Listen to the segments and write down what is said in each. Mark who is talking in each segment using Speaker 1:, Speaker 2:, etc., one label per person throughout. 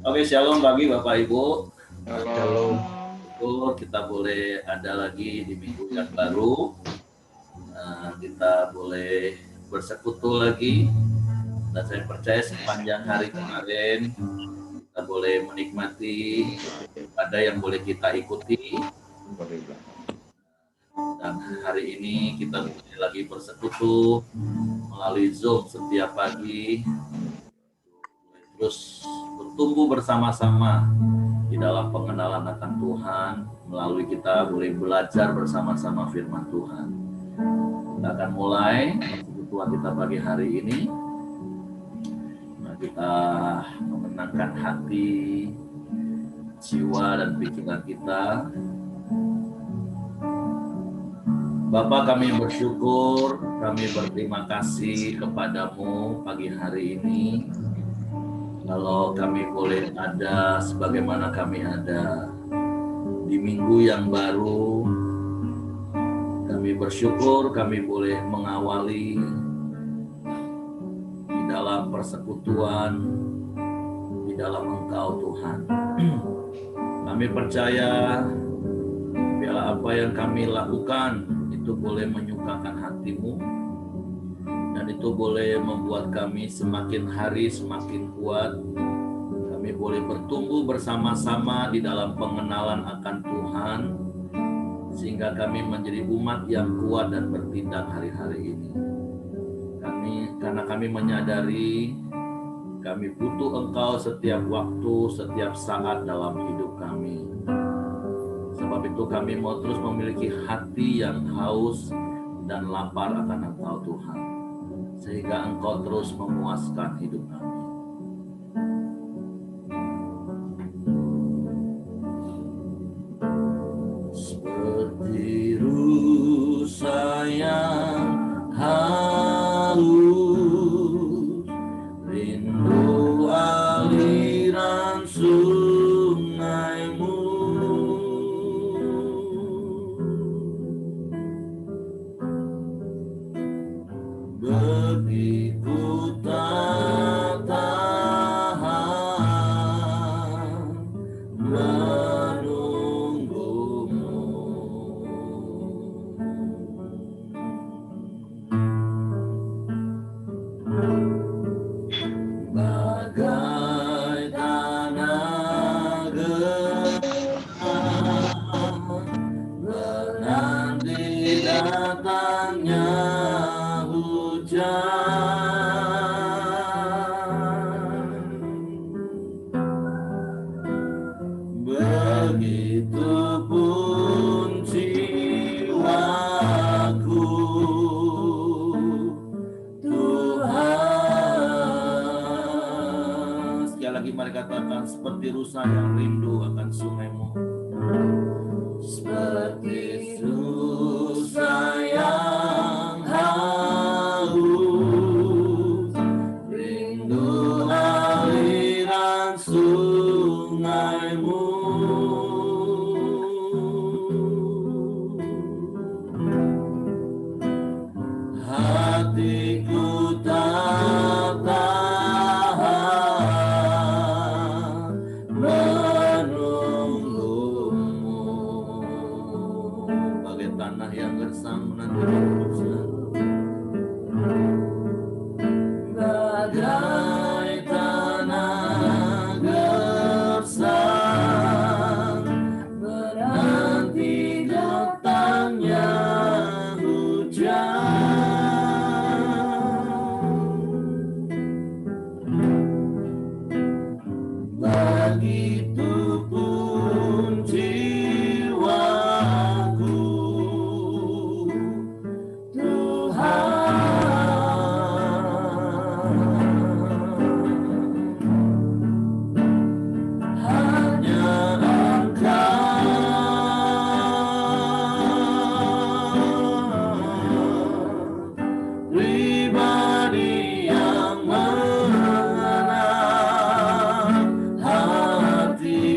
Speaker 1: Oke, shalom pagi Bapak Ibu.
Speaker 2: Shalom.
Speaker 1: Kita boleh ada lagi di minggu yang baru. Kita boleh bersekutu lagi. Dan saya percaya sepanjang hari kemarin kita boleh menikmati, ada yang boleh kita ikuti. Dan hari ini kita boleh lagi bersekutu melalui Zoom setiap pagi. Terus bertumbuh bersama-sama di dalam pengenalan akan Tuhan, melalui kita boleh belajar bersama-sama firman Tuhan. Kita akan mulai persekutuan kita pagi hari ini. Kita menenangkan hati, jiwa dan pikiran kita. Bapa, kami bersyukur, kami berterima kasih kepadamu pagi hari ini. Kalau kami boleh ada sebagaimana kami ada di minggu yang baru, kami bersyukur kami boleh mengawali di dalam persekutuan, di dalam Engkau Tuhan. Kami percaya biarlah apa yang kami lakukan itu boleh menyukakan hati-Mu, dan itu boleh membuat kami semakin hari semakin kuat. Kami boleh bertumbuh bersama-sama di dalam pengenalan akan Tuhan, sehingga kami menjadi umat yang kuat dan bertindak hari-hari ini. Karena kami menyadari kami butuh Engkau setiap waktu, setiap saat dalam hidup kami. Sebab itu kami mau terus memiliki hati yang haus dan lapar akan Engkau Tuhan, sehingga Engkau terus memuaskan hidup kami. Seperti rusa yang haus, rindu aliran sungai-Mu. Begitu tak tahan menunggu-Mu. Bagai tanah geram menanti datangnya begitupun jiwaku, Tuhan. Sekali lagi mari katakan, seperti rusa yang rindu akan sungai-Mu. Seperti rusa yang haus, rindu aliran sungai-Mu. Hatiku tak tahan menunggu-Mu. Bagai tanah yang gersang menanti hujan, bagai tanah gersang menanti datangnya hujan. Begitupun jiwaku, Tuhan. Hanya Engkau, pribadi yang mengenal hati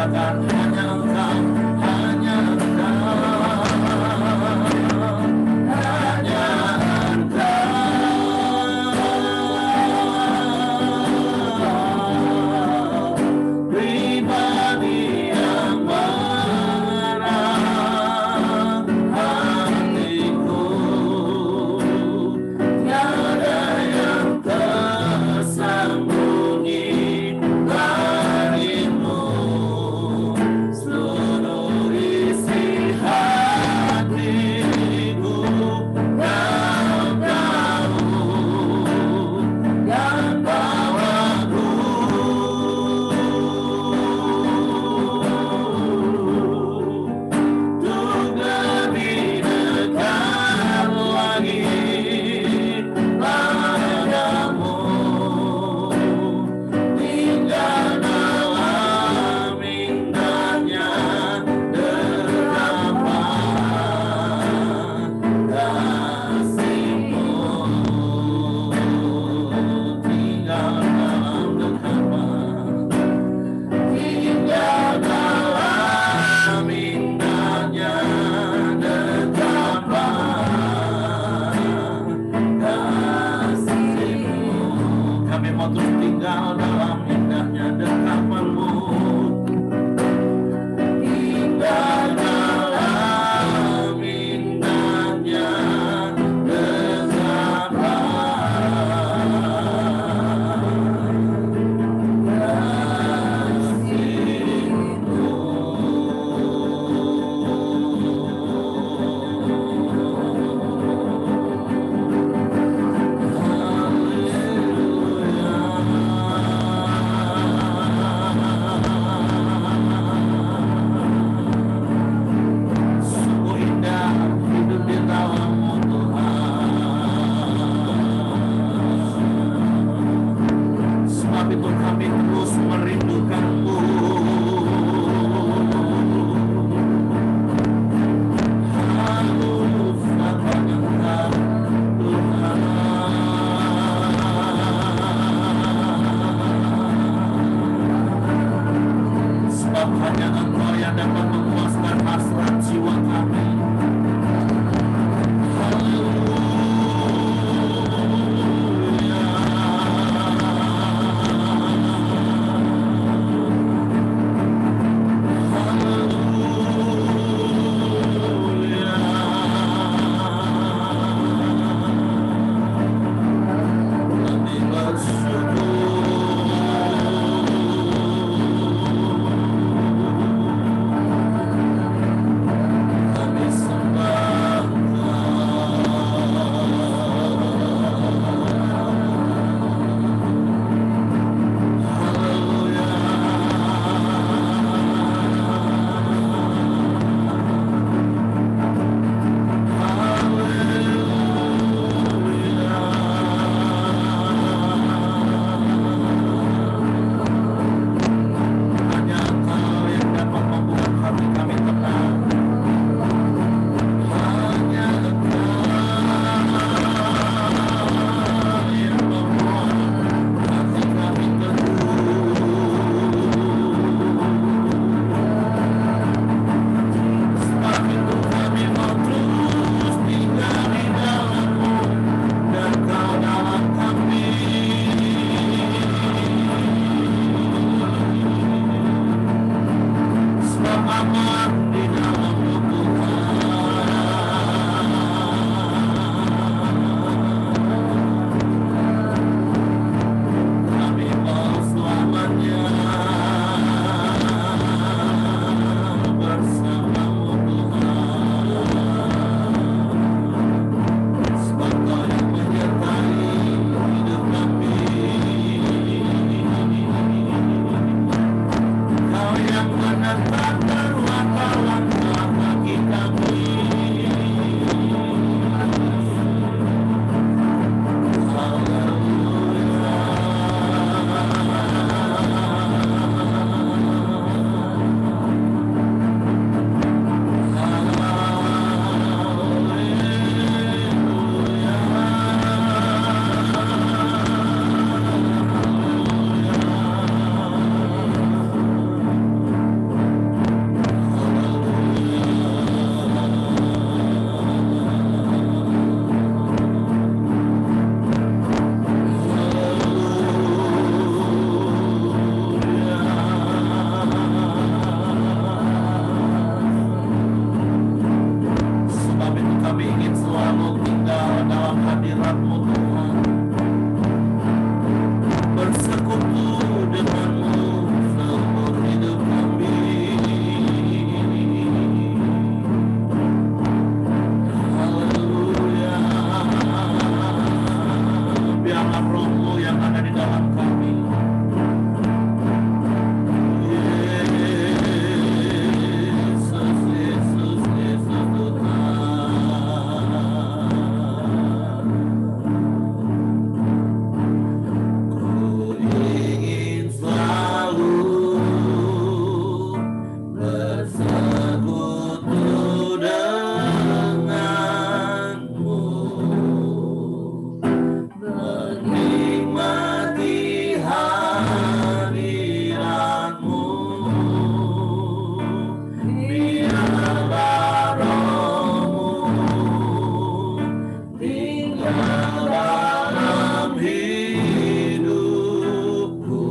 Speaker 1: katakan hanya Engkau, hanya Engkau, hanya Engkau, pribadi yang mengenal hatiku, tiada yang tersembunyi darimu. hadirat-Mu Tuhan, bersekutu dengan-Mu seumur hidup kami. Haleluya. Biarlah Roh-Mu yang ada di dalam kami. Yesus, Yesus, Yesus Tuhan. Ku ingin selalu bersekutu dengan-Mu, menikmati hadirat-Mu. Biarlah Roh-Mu tinggal dalam hidupku.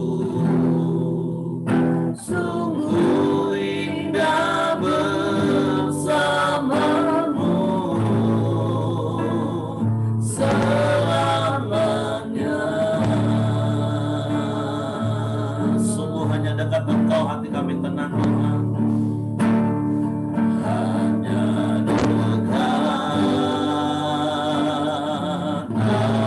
Speaker 1: Sungguh indah bersama-Mu selamanya. Sungguh hanya dekat Engkau hati kami tenang Tuhan. Hanya dekat aku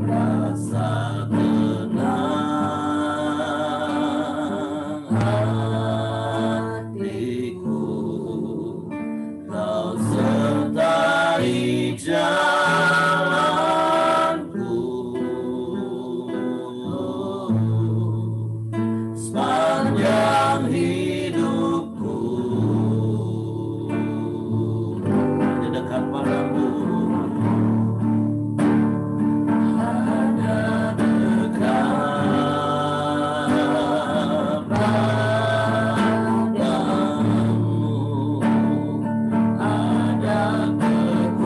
Speaker 1: rasa tenang hatiku. Kau sertai jalanku sepanjang hidupku. Hanya dekat padamu, hanya dekat padamu, ada kekuatan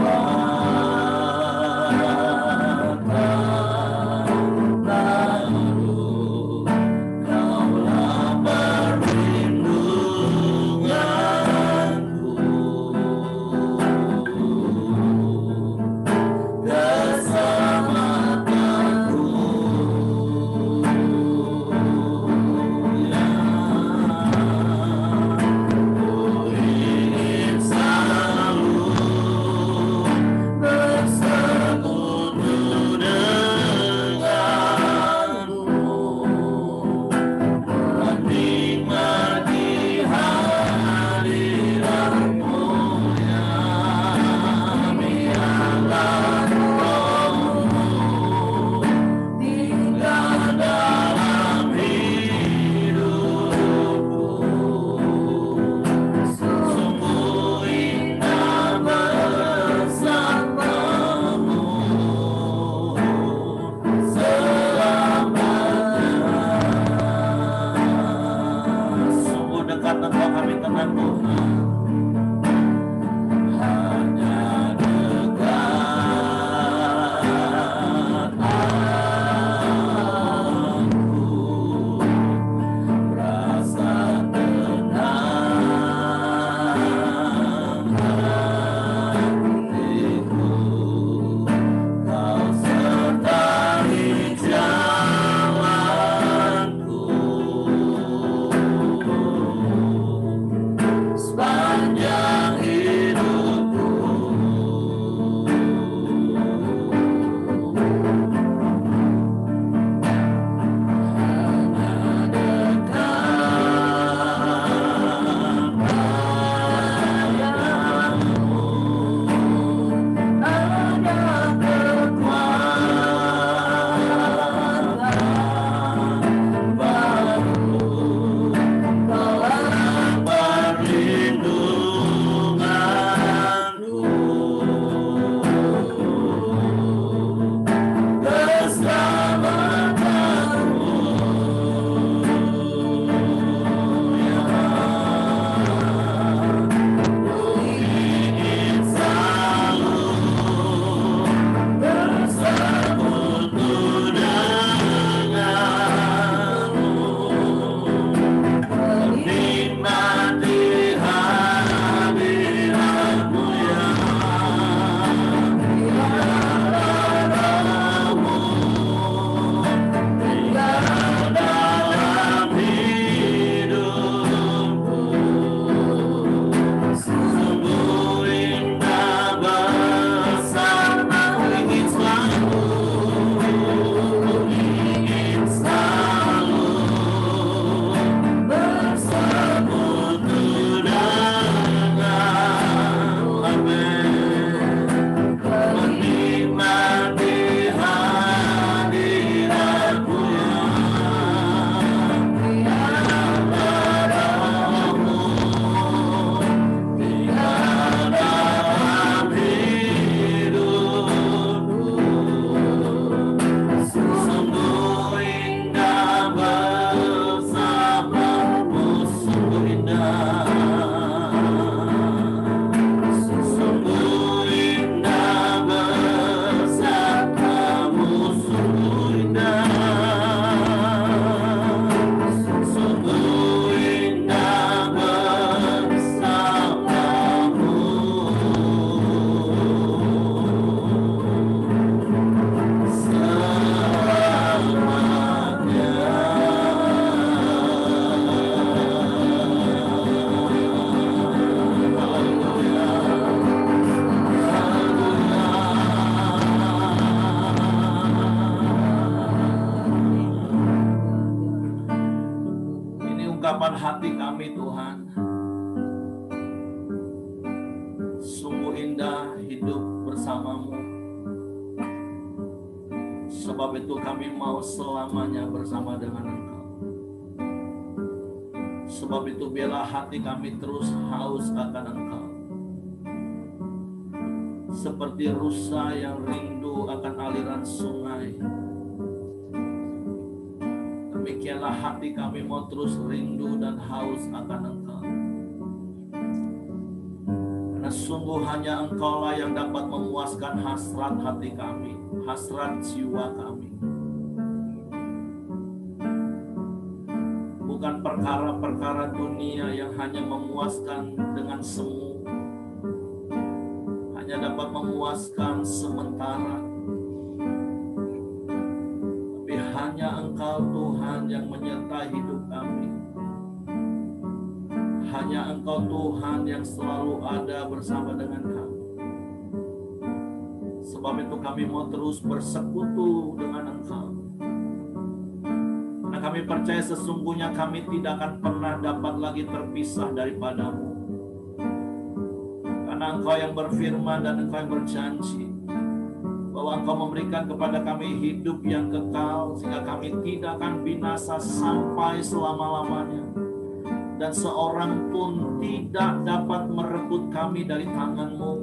Speaker 1: baru. Kaulah perlindunganku. bersamamu. Sebab itu kami mau selamanya bersama dengan Engkau. Sebab itu biarlah hati kami terus haus akan Engkau. Seperti rusa yang rindu akan aliran sungai, demikianlah hati kami mau terus rindu dan haus akan Engkau. Karena sungguh hanya Engkaulah yang dapat memuaskan hasrat hati kami, hasrat jiwa kami. Bukan perkara-perkara dunia yang hanya memuaskan dengan semu, hanya dapat memuaskan sementara. Tapi hanya Engkau Tuhan yang menyertai hidup kami. Hanya Engkau Tuhan yang selalu ada bersama dengan kami. Sebab itu kami mau terus bersekutu dengan Engkau. Karena kami percaya sesungguhnya kami tidak akan pernah dapat lagi terpisah daripadamu. Karena Engkau yang berfirman dan Engkau yang berjanji bahwa Engkau memberikan kepada kami hidup yang kekal, sehingga kami tidak akan binasa sampai selama-lamanya. Dan seorang pun tidak dapat merebut kami dari tangan-Mu.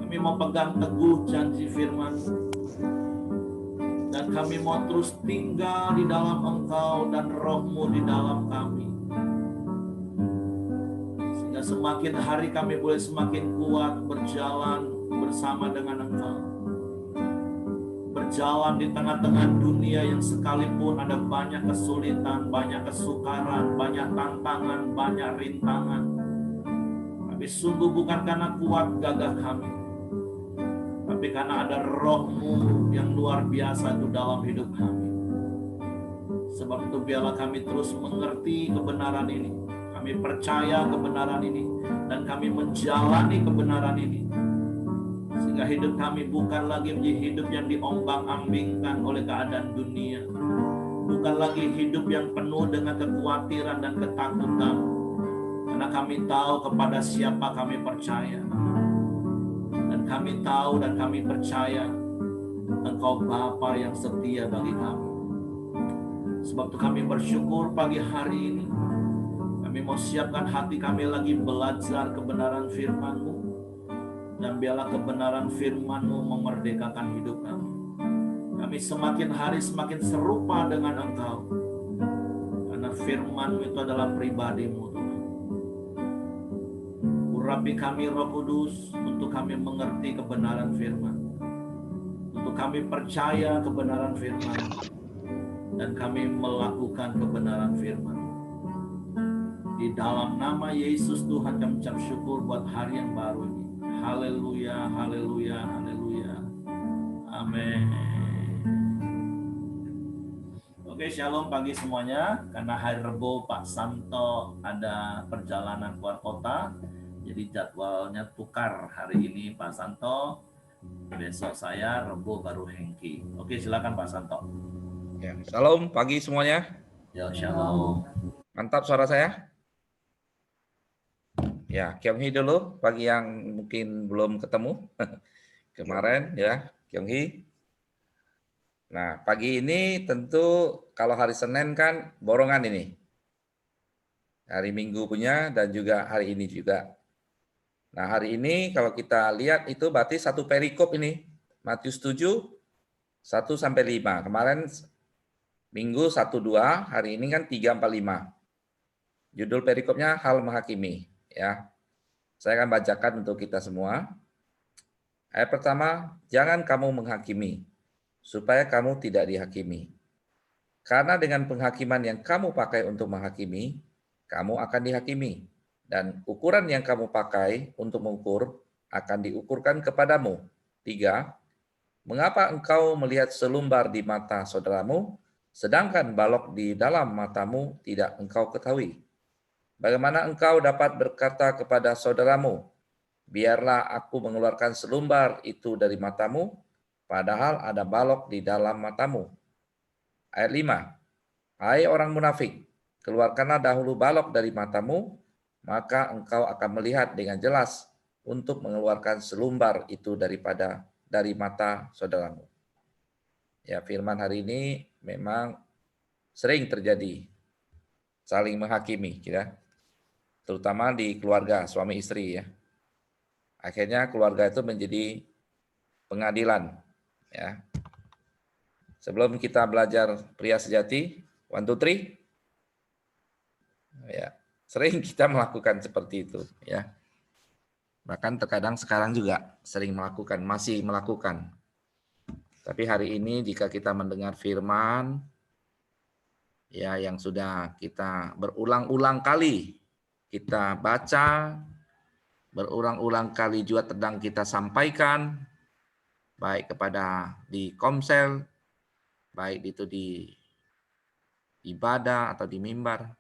Speaker 1: Kami mau pegang teguh janji firman-Mu. Dan kami mau terus tinggal di dalam Engkau dan Roh-Mu di dalam kami. Sehingga semakin hari kami boleh semakin kuat berjalan bersama dengan Engkau. Berjalan di tengah-tengah dunia yang sekalipun ada banyak kesulitan, banyak kesukaran, banyak tantangan, banyak rintangan. Tapi sungguh bukan karena kuat gagah kami, tapi karena ada Roh-Mu yang luar biasa itu dalam hidup kami. Sebab itu biarlah kami terus mengerti kebenaran ini. Kami percaya kebenaran ini dan kami menjalani kebenaran ini. Sehingga hidup kami bukan lagi menjadi hidup yang diombang-ambingkan oleh keadaan dunia. Bukan lagi hidup yang penuh dengan kekhawatiran dan ketakutan. Karena kami tahu kepada siapa kami percaya. Dan kami tahu dan kami percaya Engkau Bapa yang setia bagi kami. Sebab itu kami bersyukur pagi hari ini. Kami mau siapkan hati kami lagi belajar kebenaran firman-Mu. Dan biarlah kebenaran firman-Mu memerdekakan hidup kami. Kami semakin hari semakin serupa dengan Engkau. Karena firman-Mu itu adalah pribadi-Mu, Tuhan. Urapi kami Roh Kudus untuk kami mengerti kebenaran firman. Untuk kami percaya kebenaran firman. Dan kami melakukan kebenaran firman. Di dalam nama Yesus Tuhan kami ucap syukur buat hari yang baru ini. Haleluya, haleluya, haleluya. Amin. Oke, shalom pagi semuanya. Karena hari Rebo Pak Santo ada perjalanan keluar kota, jadi jadwalnya tukar. Hari ini Pak Santo, besok saya, Rebo baru Hengki. Oke, silakan Pak Santo.
Speaker 2: Ya, shalom pagi semuanya.
Speaker 1: Ya, shalom.
Speaker 2: Mantap suara saya. Ya, Kyung-hee dulu bagi yang mungkin belum ketemu kemarin ya, Kyung-hee. Nah, pagi ini tentu kalau hari Senin kan borongan ini. Hari Minggu punya dan juga hari ini juga. Nah, hari ini kalau kita lihat itu berarti satu perikop ini. Matius 7, 1 sampai 5. Kemarin Minggu 1, 2, hari ini kan 3, 4, 5. Judul perikopnya hal menghakimi. Ya, saya akan bacakan untuk kita semua. Ayat pertama, jangan kamu menghakimi, supaya kamu tidak dihakimi. Karena dengan penghakiman yang kamu pakai untuk menghakimi, kamu akan dihakimi. Dan ukuran yang kamu pakai untuk mengukur akan diukurkan kepadamu. 3, mengapa engkau melihat selumbar di mata saudaramu, sedangkan balok di dalam matamu tidak engkau ketahui? Bagaimana engkau dapat berkata kepada saudaramu, biarlah aku mengeluarkan selumbar itu dari matamu, padahal ada balok di dalam matamu. Ayat 5, hai orang munafik, keluarkanlah dahulu balok dari matamu, maka engkau akan melihat dengan jelas untuk mengeluarkan selumbar itu dari mata saudaramu. Ya, firman hari ini memang sering terjadi saling menghakimi, ya, terutama di keluarga suami istri, ya. Akhirnya keluarga itu menjadi pengadilan, ya. Sebelum kita belajar pria sejati, 1, 2, 3, ya, sering kita melakukan seperti itu, ya. Bahkan terkadang sekarang juga sering melakukan, masih melakukan. Tapi hari ini jika kita mendengar firman, ya, yang sudah kita berulang-ulang kali kita baca, berulang-ulang kali juga sedang kita sampaikan, baik kepada di komsel, baik itu di ibadah atau di mimbar.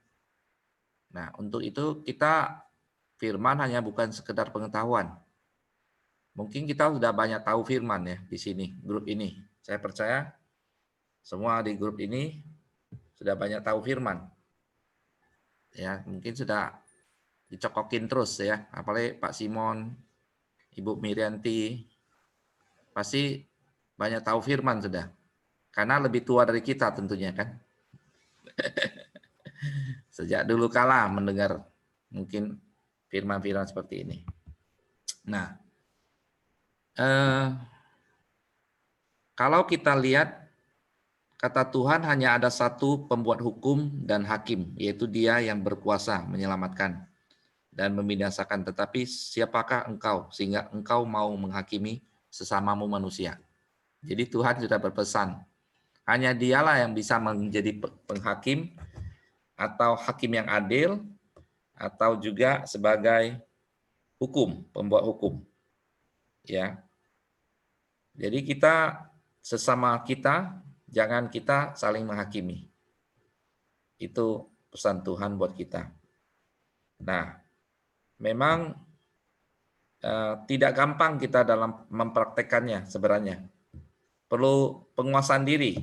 Speaker 2: Nah, untuk itu kita firman hanya bukan sekedar pengetahuan. Mungkin kita sudah banyak tahu firman ya di sini, grup ini. Saya percaya semua di grup ini sudah banyak tahu firman. Ya, mungkin sudah dicokokin terus ya, apalagi Pak Simon, Ibu Mirianti, pasti banyak tahu firman sudah. Karena lebih tua dari kita tentunya kan. Sejak dulu kala mendengar mungkin firman-firman seperti ini. Nah, kalau kita lihat kata Tuhan hanya ada satu pembuat hukum dan hakim, yaitu Dia yang berkuasa menyelamatkan dan membinasakan. Tetapi siapakah engkau sehingga engkau mau menghakimi sesamamu manusia? Jadi Tuhan sudah berpesan, hanya Dialah yang bisa menjadi penghakim atau hakim yang adil atau juga sebagai hukum, pembuat hukum. Ya. Jadi kita sesama kita jangan kita saling menghakimi. Itu pesan Tuhan buat kita. Nah, memang tidak gampang kita dalam mempraktekannya sebenarnya. Perlu penguasaan diri.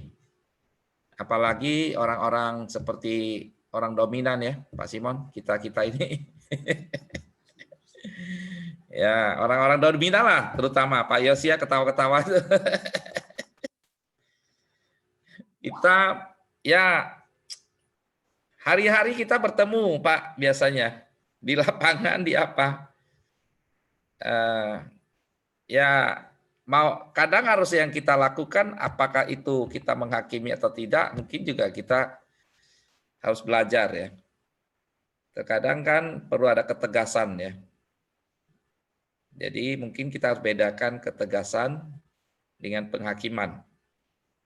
Speaker 2: Apalagi orang-orang seperti orang dominan ya, Pak Simon, kita-kita ini. Ya, orang-orang dominan lah, terutama Pak Yosia ketawa-ketawa. Kita ya hari-hari kita bertemu Pak biasanya di lapangan di apa? Ya mau kadang harus yang kita lakukan apakah itu kita menghakimi atau tidak mungkin juga kita harus belajar ya. Terkadang kan perlu ada ketegasan ya. Jadi mungkin kita harus bedakan ketegasan dengan penghakiman.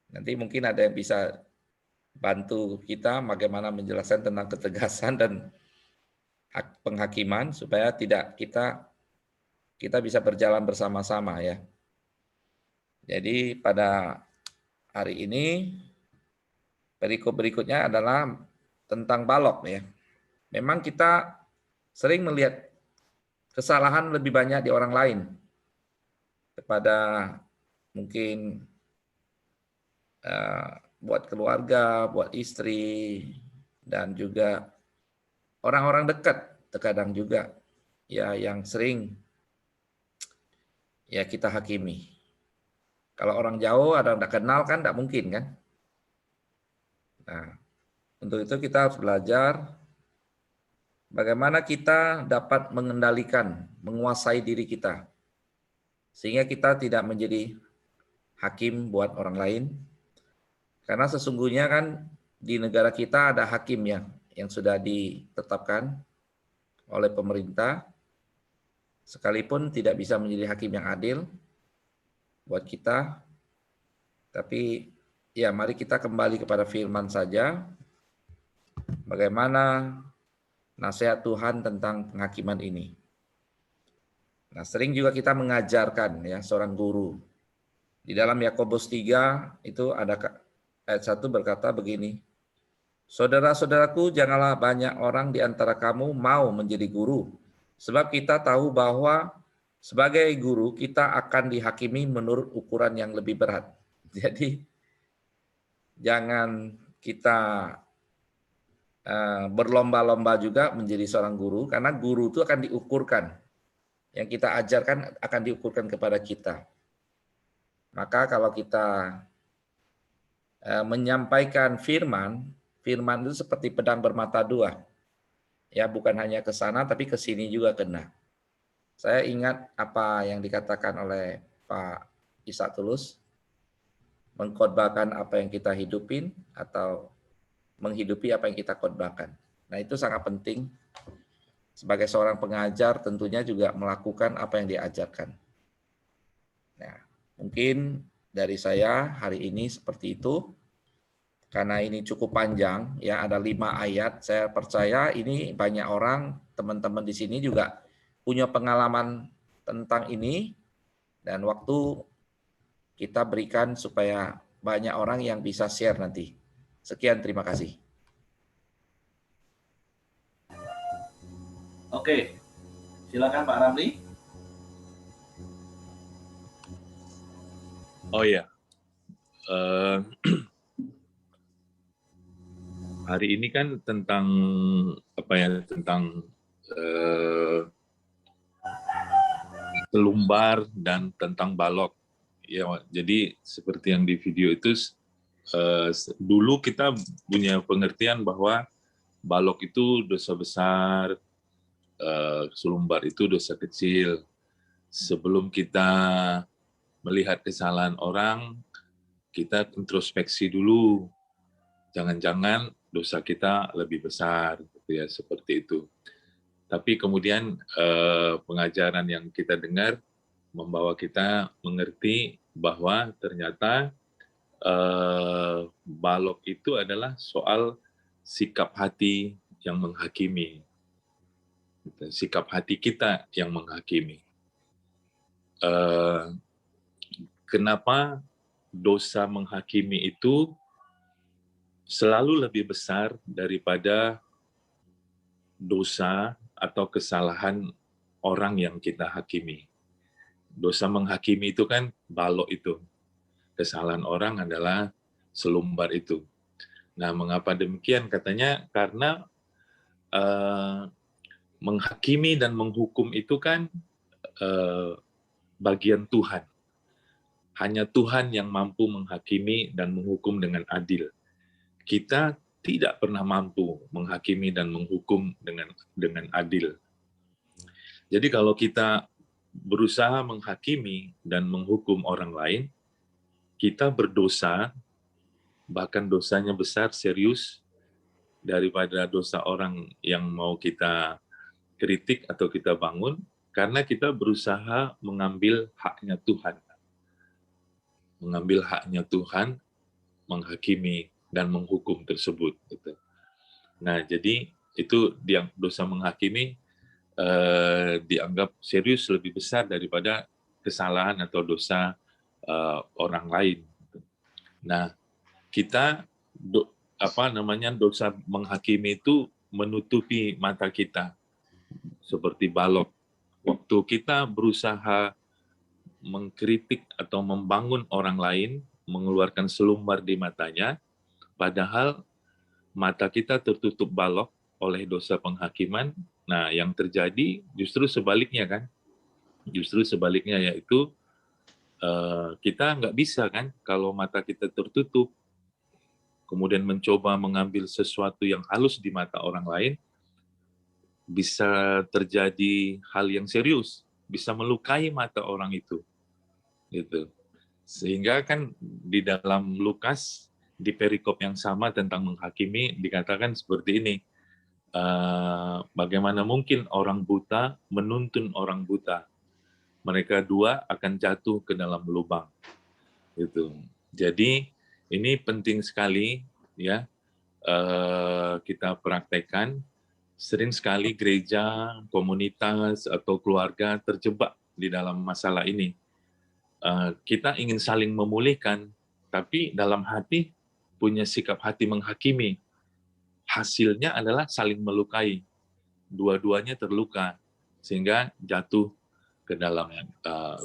Speaker 2: Nanti mungkin ada yang bisa bantu kita bagaimana menjelaskan tentang ketegasan dan penghakiman supaya tidak kita bisa berjalan bersama-sama ya. Jadi pada hari ini perikop berikutnya adalah tentang balok ya. Memang kita sering melihat kesalahan lebih banyak di orang lain kepada mungkin buat keluarga, buat istri, dan juga orang-orang dekat terkadang juga ya yang sering ya kita hakimi. Kalau orang jauh ada tidak kenal kan tidak mungkin kan. Nah, untuk itu kita harus belajar bagaimana kita dapat mengendalikan, menguasai diri kita. Sehingga kita tidak menjadi hakim buat orang lain. Karena sesungguhnya kan di negara kita ada hakim yang sudah ditetapkan oleh pemerintah. Sekalipun tidak bisa menjadi hakim yang adil buat kita. Tapi ya mari kita kembali kepada firman saja. Bagaimana nasihat Tuhan tentang penghakiman ini. Nah, sering juga kita mengajarkan ya seorang guru. Di dalam Yakobus 3 itu ada ayat 1 berkata begini. Saudara-saudaraku, janganlah banyak orang di antara kamu mau menjadi guru. Sebab kita tahu bahwa sebagai guru kita akan dihakimi menurut ukuran yang lebih berat. Jadi jangan kita berlomba-lomba juga menjadi seorang guru, karena guru itu akan diukurkan yang kita ajarkan akan diukurkan kepada kita. Maka kalau kita menyampaikan firman, firman itu seperti pedang bermata dua. Ya, bukan hanya ke sana tapi ke sini juga kena. Saya ingat apa yang dikatakan oleh Pak Ishak Tulus, mengkhotbahkan apa yang kita hidupin atau menghidupi apa yang kita khotbahkan. Nah, itu sangat penting. Sebagai seorang pengajar tentunya juga melakukan apa yang diajarkan. Nah, mungkin dari saya hari ini seperti itu. Karena ini cukup panjang, ya ada 5 ayat. Saya percaya ini banyak orang, teman-teman di sini juga punya pengalaman tentang ini. Dan waktu kita berikan supaya banyak orang yang bisa share nanti. Sekian, terima kasih.
Speaker 1: Oke, silakan Pak Ramli.
Speaker 3: Oh ya, hari ini kan tentang apa ya? Tentang selumbar dan tentang balok. Ya, jadi seperti yang di video itu, dulu kita punya pengertian bahwa balok itu dosa besar, selumbar itu dosa kecil. Sebelum kita melihat kesalahan orang, kita introspeksi dulu. Jangan-jangan dosa kita lebih besar, gitu ya, seperti itu. Tapi kemudian pengajaran yang kita dengar membawa kita mengerti bahwa ternyata balok itu adalah soal sikap hati yang menghakimi. Sikap hati kita yang menghakimi. Kenapa dosa menghakimi itu selalu lebih besar daripada dosa atau kesalahan orang yang kita hakimi. Dosa menghakimi itu kan balok itu. Kesalahan orang adalah selumbar itu. Nah, mengapa demikian? Katanya karena menghakimi dan menghukum itu kan bagian Tuhan. Hanya Tuhan yang mampu menghakimi dan menghukum dengan adil. Kita tidak pernah mampu menghakimi dan menghukum dengan adil. Jadi kalau kita berusaha menghakimi dan menghukum orang lain, kita berdosa, bahkan dosanya besar, serius, daripada dosa orang yang mau kita kritik atau kita bangun, karena kita berusaha mengambil haknya Tuhan. Mengambil haknya Tuhan, menghakimi dan menghukum tersebut. Nah, jadi itu dosa menghakimi dianggap serius lebih besar daripada kesalahan atau dosa orang lain. Nah, kita dosa menghakimi itu menutupi mata kita seperti balok. Waktu kita berusaha mengkritik atau membangun orang lain, mengeluarkan selumbar di matanya, padahal mata kita tertutup balok oleh dosa penghakiman. Nah, yang terjadi justru sebaliknya kan? Justru sebaliknya, yaitu kita nggak bisa kan kalau mata kita tertutup, kemudian mencoba mengambil sesuatu yang halus di mata orang lain, bisa terjadi hal yang serius, bisa melukai mata orang itu. Gitu. Sehingga kan di dalam Lukas, di perikop yang sama tentang menghakimi, dikatakan seperti ini, bagaimana mungkin orang buta menuntun orang buta? Mereka dua akan jatuh ke dalam lubang. Gitu. Jadi ini penting sekali ya, kita praktekkan. Sering sekali gereja, komunitas, atau keluarga terjebak di dalam masalah ini. Kita ingin saling memulihkan, tapi dalam hati punya sikap hati menghakimi. Hasilnya adalah saling melukai. Dua-duanya terluka, sehingga jatuh ke dalam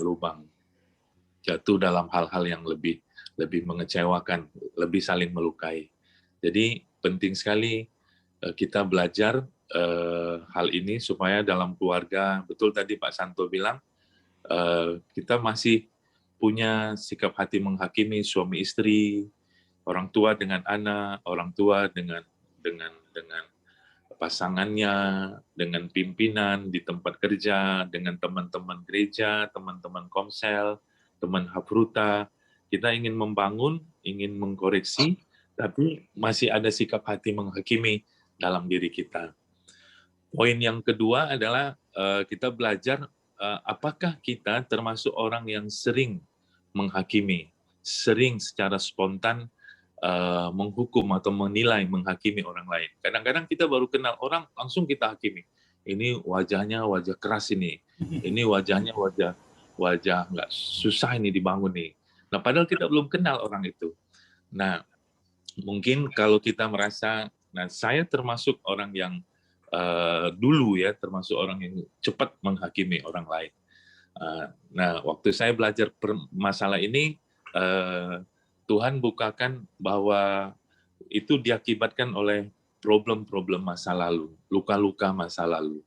Speaker 3: lubang. Jatuh dalam hal-hal yang lebih mengecewakan, lebih saling melukai. Jadi penting sekali kita belajar hal ini supaya dalam keluarga, betul tadi Pak Santo bilang, kita masih punya sikap hati menghakimi suami istri, orang tua dengan anak, orang tua dengan pasangannya, dengan pimpinan di tempat kerja, dengan teman-teman gereja, teman-teman komsel, teman hafruta. Kita ingin membangun, ingin mengkoreksi, tapi masih ada sikap hati menghakimi dalam diri kita. Poin yang kedua adalah kita belajar apakah kita termasuk orang yang sering menghakimi, sering secara spontan menghukum atau menilai, menghakimi orang lain. Kadang-kadang kita baru kenal orang, langsung kita hakimi. Ini wajahnya wajah keras ini. Ini wajahnya wajah nggak susah ini dibangun nih. Nah, padahal kita belum kenal orang itu. Nah, mungkin kalau kita merasa, nah saya termasuk orang yang dulu ya, termasuk orang yang cepat menghakimi orang lain. Nah, waktu saya belajar masalah ini, Tuhan bukakan bahwa itu diakibatkan oleh problem-problem masa lalu, luka-luka masa lalu.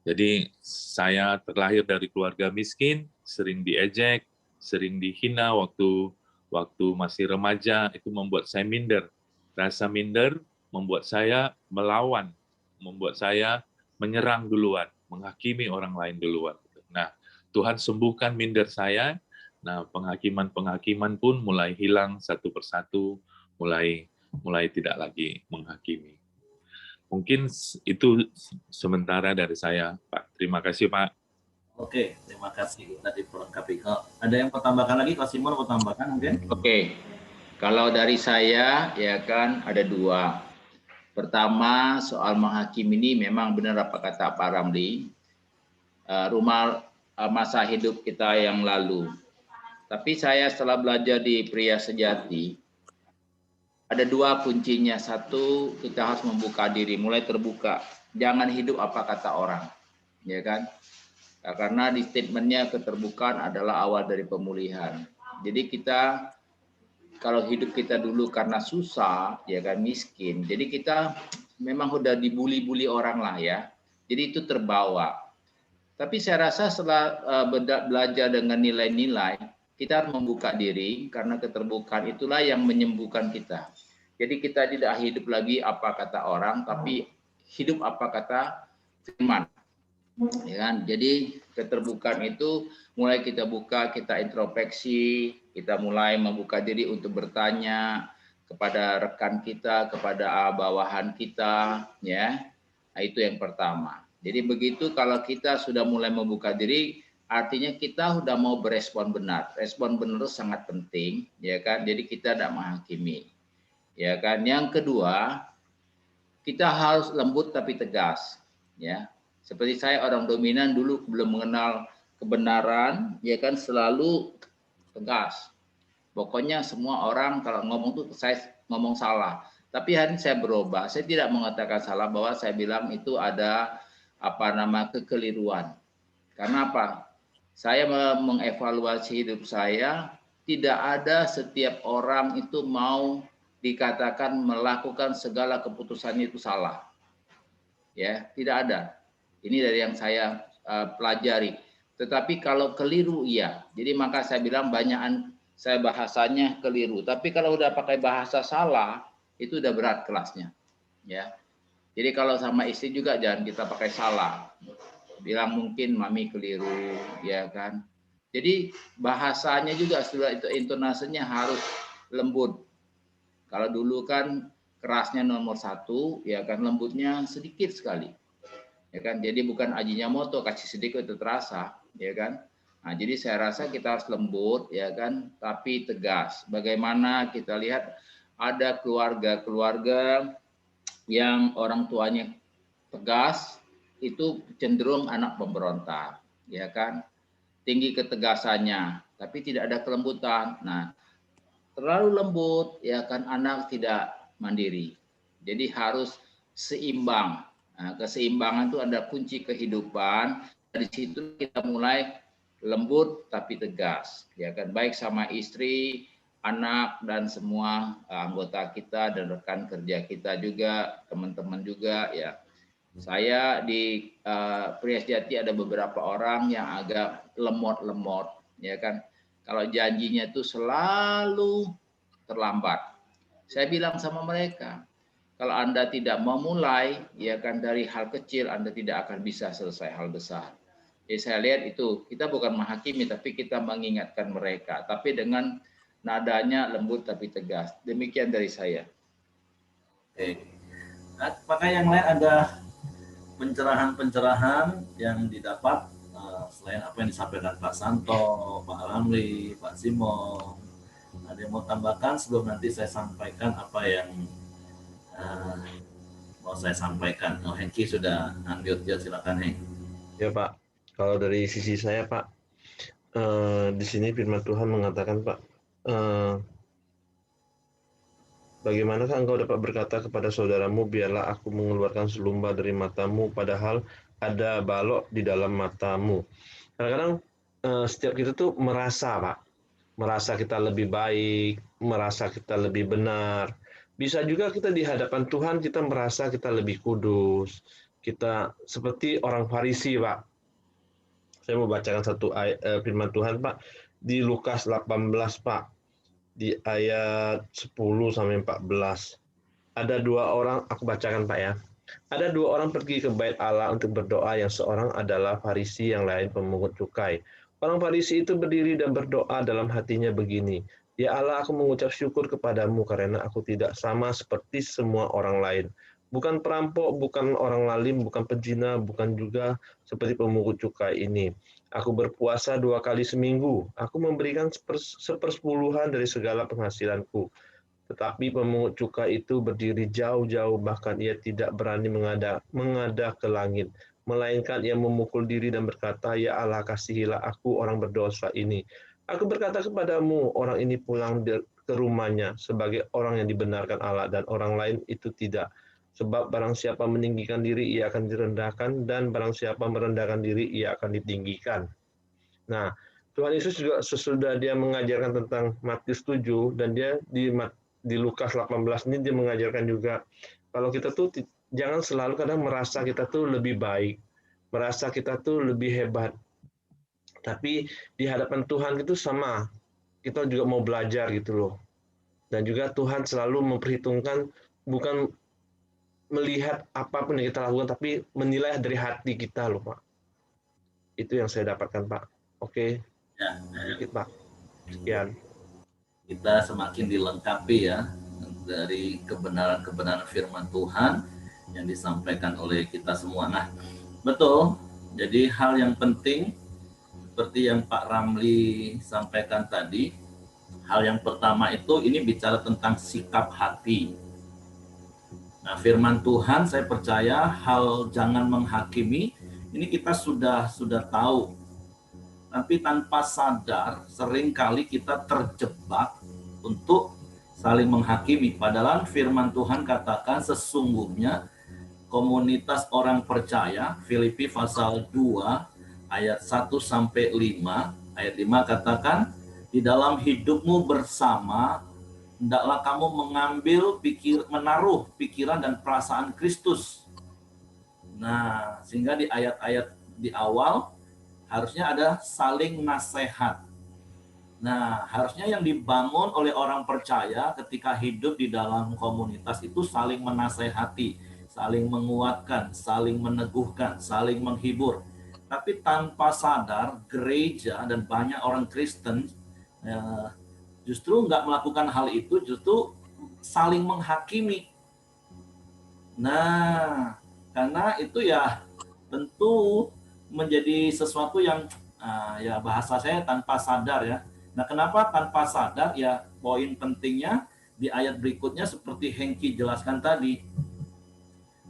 Speaker 3: Jadi saya terlahir dari keluarga miskin, sering diejek, sering dihina waktu masih remaja, itu membuat saya minder. Rasa minder membuat saya melawan, membuat saya menyerang duluan, menghakimi orang lain duluan. Nah, Tuhan sembuhkan minder saya. Nah, penghakiman pun mulai hilang satu persatu, mulai tidak lagi menghakimi. Mungkin itu sementara dari saya, Pak. Terima kasih, Pak.
Speaker 1: Oke, terima kasih tadi pelengkapi. Ada yang mau tambahkan lagi? Pak Simon mau tambahkan mungkin?
Speaker 4: Oke, kalau dari saya ya kan ada dua. Pertama, soal menghakimi ini memang benar apa kata Pak Ramli, rumah masa hidup kita yang lalu. Tapi saya setelah belajar di Pria Sejati, ada dua kuncinya. Satu, kita harus membuka diri, mulai terbuka. Jangan hidup apa kata orang, ya kan? Karena di statementnya keterbukaan adalah awal dari pemulihan. Jadi kita, kalau hidup kita dulu karena susah, ya kan, miskin. Jadi kita memang udah dibully-bully orang lah ya. Jadi itu terbawa. Tapi saya rasa setelah belajar dengan nilai-nilai, kita harus membuka diri karena keterbukaan itulah yang menyembuhkan kita. Jadi kita tidak hidup lagi apa kata orang, tapi hidup apa kata firman. Ya kan? Jadi keterbukaan itu mulai kita buka, kita introspeksi, kita mulai membuka diri untuk bertanya kepada rekan kita, kepada bawahan kita, ya. Nah, itu yang pertama. Jadi begitu kalau kita sudah mulai membuka diri, artinya kita sudah mau berespon benar. Respon benar sangat penting, ya kan? Jadi kita tidak menghakimi. Ya kan? Yang kedua, kita harus lembut tapi tegas, ya. Seperti saya orang dominan dulu belum mengenal kebenaran, ya kan, selalu tegas. Pokoknya semua orang kalau ngomong tuh saya ngomong salah. Tapi hari ini saya berubah. Saya tidak mengatakan salah, bahwa saya bilang itu ada kekeliruan. Karena apa? Saya mengevaluasi hidup saya, tidak ada setiap orang itu mau dikatakan melakukan segala keputusannya itu salah. Ya, tidak ada. Ini dari yang saya pelajari. Tetapi kalau keliru iya. Jadi maka saya bilang banyakan saya bahasanya keliru. Tapi kalau udah pakai bahasa salah, itu udah berat kelasnya. Ya. Jadi kalau sama istri juga jangan kita pakai salah. Bilang mungkin mami keliru, ya kan. Jadi bahasanya juga sudah itu intonasinya harus lembut. Kalau dulu kan kerasnya nomor 1, ya kan, lembutnya sedikit sekali. Ya kan, jadi bukan Ajinomoto kasih sedikit itu terasa, ya kan. Nah, jadi saya rasa kita harus lembut, ya kan, tapi tegas. Bagaimana kita lihat ada keluarga-keluarga yang orang tuanya tegas, itu cenderung anak pemberontak, ya kan. Tinggi ketegasannya, tapi tidak ada kelembutan. Nah, terlalu lembut, ya kan, anak tidak mandiri. Jadi harus seimbang. Nah, keseimbangan itu ada kunci kehidupan. Dari situ kita mulai lembut tapi tegas, ya kan, baik sama istri, anak, dan semua anggota kita dan rekan kerja kita juga, teman-teman juga, ya. Saya di Prias Jati ada beberapa orang yang agak lemot-lemot, ya kan. Kalau janjinya itu selalu terlambat. Saya bilang sama mereka, kalau Anda tidak memulai, ya kan, dari hal kecil, Anda tidak akan bisa selesai hal besar. Jadi saya lihat itu, kita bukan menghakimi, tapi kita mengingatkan mereka. Tapi dengan nadanya lembut tapi tegas. Demikian dari saya.
Speaker 1: Oke. Apakah yang lain ada pencerahan-pencerahan yang didapat selain apa yang disampaikan Pak Santo, Pak Ramli, Pak Simon? Ada yang mau tambahkan sebelum nanti saya sampaikan apa yang mau saya sampaikan? Oh, Hengki sudah unmute ya, silakan Heng.
Speaker 5: Ya Pak, kalau dari sisi saya Pak, di sini firman Tuhan mengatakan Pak, bagaimanakah engkau dapat berkata kepada saudaramu, biarlah aku mengeluarkan selumba dari matamu, padahal ada balok di dalam matamu. Kadang-kadang setiap kita tuh merasa Pak, merasa kita lebih baik, merasa kita lebih benar. Bisa juga kita di hadapan Tuhan kita merasa kita lebih kudus. Kita seperti orang Farisi Pak. Saya mau bacakan satu firman Tuhan Pak di Lukas 18 Pak. Di ayat 10 sampai 14. Ada dua orang, aku bacakan Pak ya. Ada dua orang pergi ke bait Allah untuk berdoa, yang seorang adalah Farisi, yang lain pemungut cukai. Orang Farisi itu berdiri dan berdoa dalam hatinya begini, Ya Allah, aku mengucap syukur kepadamu karena aku tidak sama seperti semua orang lain. Bukan perampok, bukan orang lalim, bukan pezina, bukan juga seperti pemungut cukai ini. Aku berpuasa 2 kali seminggu. Aku memberikan sepersepuluhan dari segala penghasilanku. Tetapi pemungut cukai itu berdiri jauh-jauh, bahkan ia tidak berani mengada ke langit. Melainkan ia memukul diri dan berkata, Ya Allah, kasihilah aku orang berdosa ini. Aku berkata kepadamu, orang ini pulang ke rumahnya sebagai orang yang dibenarkan Allah, dan orang lain itu tidak. Sebab barang siapa meninggikan diri, ia akan direndahkan, dan barang siapa merendahkan diri, ia akan ditinggikan. Nah, Tuhan Yesus juga sesudah dia mengajarkan tentang Matius 7, dan dia di Lukas 18 ini dia mengajarkan juga, kalau kita tuh jangan selalu kadang merasa kita tuh lebih baik, merasa kita tuh lebih hebat. Tapi di hadapan Tuhan itu sama, kita juga mau belajar gitu loh. Dan juga Tuhan selalu memperhitungkan, bukan melihat apapun yang kita lakukan, tapi menilai dari hati kita loh Pak. Itu yang saya dapatkan Pak. Oke,
Speaker 1: Ya,
Speaker 5: sedikit Pak. Sekian.
Speaker 1: Kita semakin dilengkapi ya dari kebenaran-kebenaran firman Tuhan yang disampaikan oleh kita semua. Nah, betul. Jadi hal yang penting seperti yang Pak Ramli sampaikan tadi, hal yang pertama itu ini bicara tentang sikap hati. Nah, firman Tuhan saya percaya hal jangan menghakimi ini kita sudah tahu. Tapi tanpa sadar seringkali kita terjebak untuk saling menghakimi. Padahal firman Tuhan katakan sesungguhnya komunitas orang percaya, Filipi pasal 2 ayat 1 sampai 5, ayat 5 katakan di dalam hidupmu bersama hendaklah kamu menaruh pikiran dan perasaan Kristus. Nah, sehingga di ayat-ayat di awal harusnya ada saling nasihat. Nah, harusnya yang dibangun oleh orang percaya ketika hidup di dalam komunitas itu saling menasehati, saling menguatkan, saling meneguhkan, saling menghibur. Tapi tanpa sadar, gereja dan banyak orang Kristen justru nggak melakukan hal itu, justru saling menghakimi. Nah, karena itu ya tentu menjadi sesuatu yang ya bahasa saya tanpa sadar ya. Nah, kenapa tanpa sadar? Ya, poin pentingnya di ayat berikutnya seperti Hengki jelaskan tadi.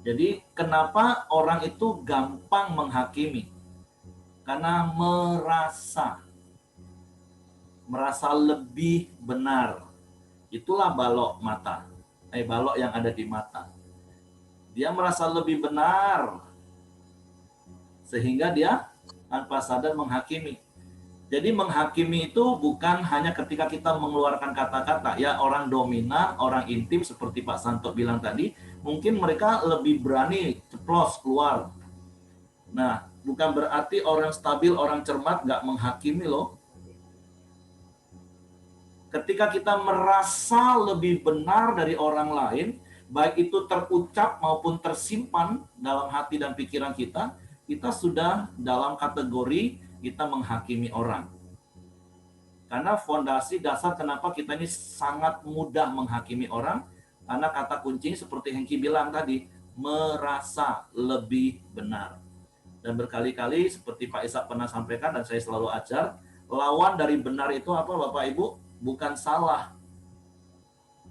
Speaker 1: Jadi, kenapa orang itu gampang menghakimi? Karena merasa lebih benar. Itulah balok mata. Balok yang ada di mata. Dia merasa lebih benar. Sehingga dia tanpa sadar menghakimi. Jadi menghakimi itu bukan hanya ketika kita mengeluarkan kata-kata. Ya, orang dominan, orang intim seperti Pak Santo bilang tadi, mungkin mereka lebih berani ceplos keluar. Nah, bukan berarti orang stabil, orang cermat nggak menghakimi loh. Ketika kita merasa lebih benar dari orang lain, baik itu terucap maupun tersimpan dalam hati dan pikiran kita, kita sudah dalam kategori kita menghakimi orang. Karena fondasi dasar kenapa kita ini sangat mudah menghakimi orang, karena kata kuncinya seperti Hengki bilang tadi, merasa lebih benar. Dan berkali-kali seperti Pak Ishak pernah sampaikan dan saya selalu ajar, lawan dari benar itu apa Bapak Ibu? Bukan salah.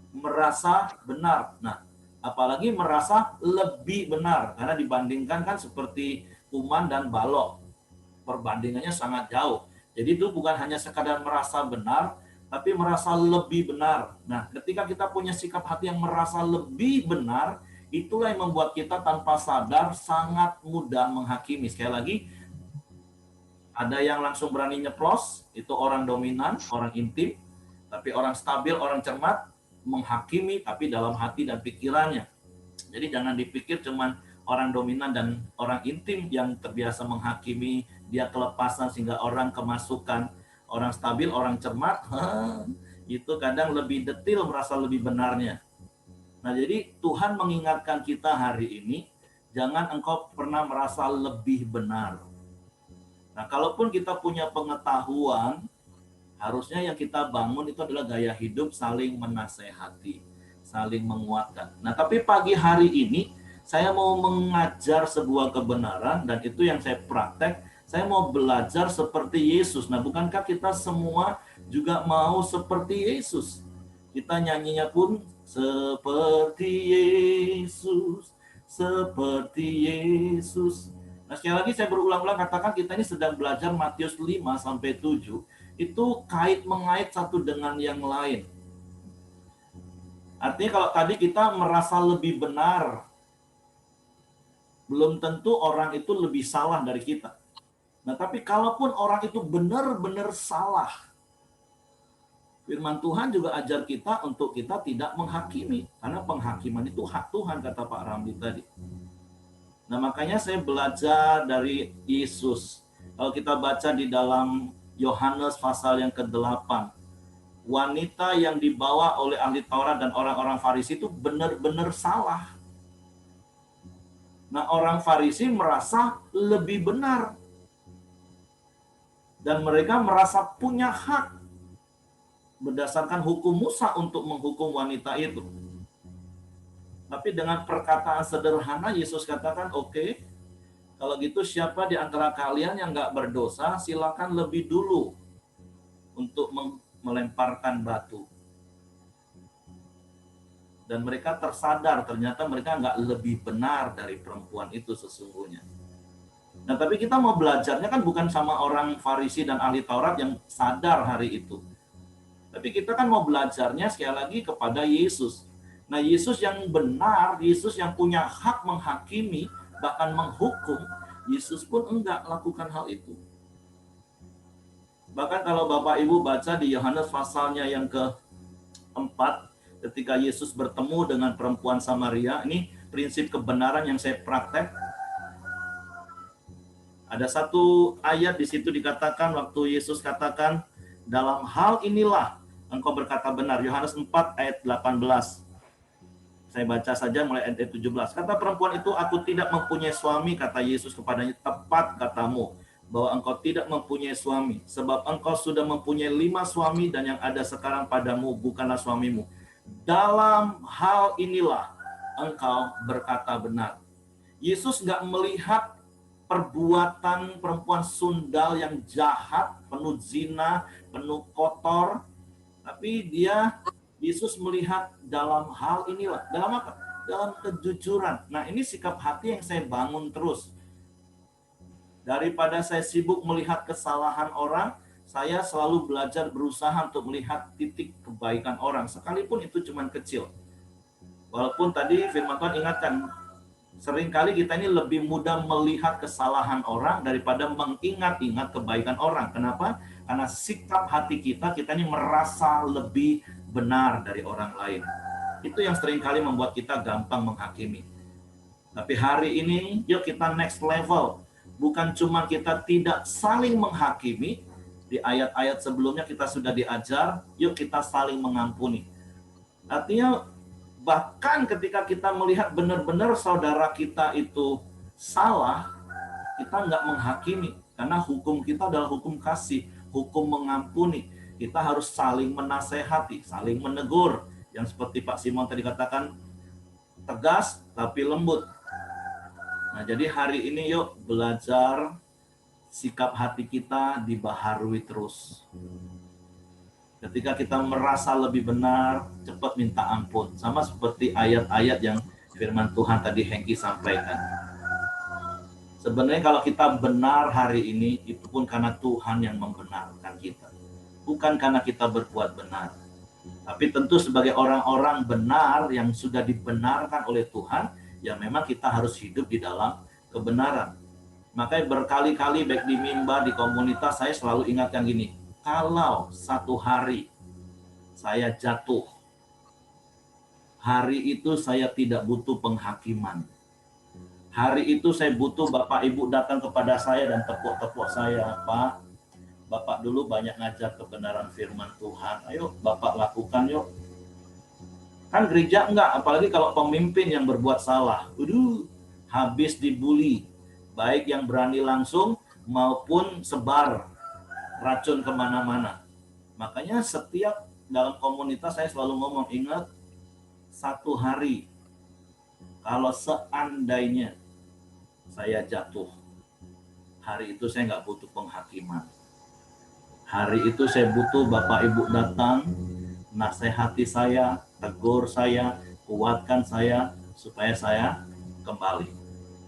Speaker 1: Merasa benar. Nah, apalagi merasa lebih benar. Karena dibandingkan kan seperti kuman dan balok. Perbandingannya sangat jauh. Jadi itu bukan hanya sekadar merasa benar, tapi merasa lebih benar. Nah, ketika kita punya sikap hati yang merasa lebih benar, itulah yang membuat kita tanpa sadar sangat mudah menghakimi. Sekali lagi, ada yang langsung berani nyeplos, itu orang dominan, orang intim. Tapi orang stabil, orang cermat, menghakimi tapi dalam hati dan pikirannya. Jadi jangan dipikir cuman orang dominan dan orang intim yang terbiasa menghakimi, dia kelepasan sehingga orang kemasukan. Orang stabil, orang cermat, itu kadang lebih detil merasa lebih benarnya. Nah, jadi Tuhan mengingatkan kita hari ini, jangan engkau pernah merasa lebih benar. Nah, kalaupun kita punya pengetahuan, harusnya yang kita bangun itu adalah gaya hidup saling menasehati, saling menguatkan. Nah, tapi pagi hari ini, saya mau mengajar sebuah kebenaran, dan itu yang saya praktek. Saya mau belajar seperti Yesus. Nah, bukankah kita semua juga mau seperti Yesus? Kita nyanyinya pun seperti Yesus, seperti Yesus. Nah, sekali lagi saya berulang-ulang katakan kita ini sedang belajar Matius 5-7. Itu kait-mengait satu dengan yang lain. Artinya kalau tadi kita merasa lebih benar, belum tentu orang itu lebih salah dari kita. Nah, tapi kalaupun orang itu benar-benar salah, firman Tuhan juga ajar kita untuk kita tidak menghakimi. Karena penghakiman itu hak Tuhan, kata Pak Ramli tadi. Nah, makanya saya belajar dari Yesus. Kalau kita baca di dalam Yohanes pasal yang ke-8, wanita yang dibawa oleh ahli Taurat dan orang-orang Farisi itu benar-benar salah. Nah, orang Farisi merasa lebih benar. Dan mereka merasa punya hak berdasarkan hukum Musa untuk menghukum wanita itu. Tapi dengan perkataan sederhana, Yesus katakan, oke, kalau gitu siapa di antara kalian yang nggak berdosa, silakan lebih dulu untuk melemparkan batu. Dan mereka tersadar, ternyata mereka nggak lebih benar dari perempuan itu sesungguhnya. Nah, tapi kita mau belajarnya kan bukan sama orang Farisi dan ahli Taurat yang sadar hari itu. Tapi kita kan mau belajarnya sekali lagi kepada Yesus. Nah, Yesus yang benar, Yesus yang punya hak menghakimi, bahkan menghukum, Yesus pun enggak lakukan hal itu. Bahkan kalau Bapak Ibu baca di Yohanes pasalnya yang ke-4, ketika Yesus bertemu dengan perempuan Samaria, ini prinsip kebenaran yang saya praktek. Ada satu ayat di situ dikatakan waktu Yesus katakan, dalam hal inilah engkau berkata benar. Yohanes 4 ayat 18. Saya baca saja mulai ayat 17. Kata perempuan itu, aku tidak mempunyai suami, kata Yesus kepadanya, tepat katamu, bahwa engkau tidak mempunyai suami. Sebab engkau sudah mempunyai 5 suami dan yang ada sekarang padamu bukanlah suamimu. Dalam hal inilah engkau berkata benar. Yesus nggak melihat perbuatan perempuan sundal yang jahat, penuh zina, penuh kotor. Tapi Yesus melihat dalam hal inilah. Dalam apa? Dalam kejujuran. Nah, ini sikap hati yang saya bangun terus. Daripada saya sibuk melihat kesalahan orang, saya selalu belajar berusaha untuk melihat titik kebaikan orang. Sekalipun itu cuma kecil. Walaupun tadi firman Tuhan ingatkan, seringkali kita ini lebih mudah melihat kesalahan orang daripada mengingat-ingat kebaikan orang. Kenapa? Karena sikap hati kita ini merasa lebih benar dari orang lain. Itu yang seringkali membuat kita gampang menghakimi. Tapi hari ini, yuk kita next level. Bukan cuma kita tidak saling menghakimi, di ayat-ayat sebelumnya kita sudah diajar, yuk kita saling mengampuni. Artinya, bahkan ketika kita melihat benar-benar saudara kita itu salah, kita nggak menghakimi. Karena hukum kita adalah hukum kasih, hukum mengampuni. Kita harus saling menasehati, saling menegur. Yang seperti Pak Simon tadi katakan, tegas tapi lembut. Nah, jadi hari ini yuk belajar sikap hati kita dibaharui terus. Ketika kita merasa lebih benar, cepat minta ampun. Sama seperti ayat-ayat yang firman Tuhan tadi Hengki sampaikan. Sebenarnya kalau kita benar hari ini, itu pun karena Tuhan yang membenarkan kita. Bukan karena kita berbuat benar. Tapi tentu sebagai orang-orang benar yang sudah dibenarkan oleh Tuhan, ya memang kita harus hidup di dalam kebenaran. Makanya berkali-kali baik di mimbar, di komunitas, saya selalu ingatkan gini, kalau satu hari saya jatuh, hari itu saya tidak butuh penghakiman. Hari itu saya butuh Bapak Ibu datang kepada saya dan tepuk-tepuk saya, Pak. Bapak dulu banyak ngajar kebenaran firman Tuhan. Ayo Bapak lakukan yuk. Kan gereja enggak, apalagi kalau pemimpin yang berbuat salah. Habis dibully. Baik yang berani langsung maupun sebar racun kemana-mana. Makanya setiap dalam komunitas saya selalu ngomong, ingat, satu hari kalau seandainya saya jatuh, hari itu saya nggak butuh penghakiman. Hari itu saya butuh Bapak Ibu datang, nasihati saya, tegur saya, kuatkan saya, supaya saya kembali.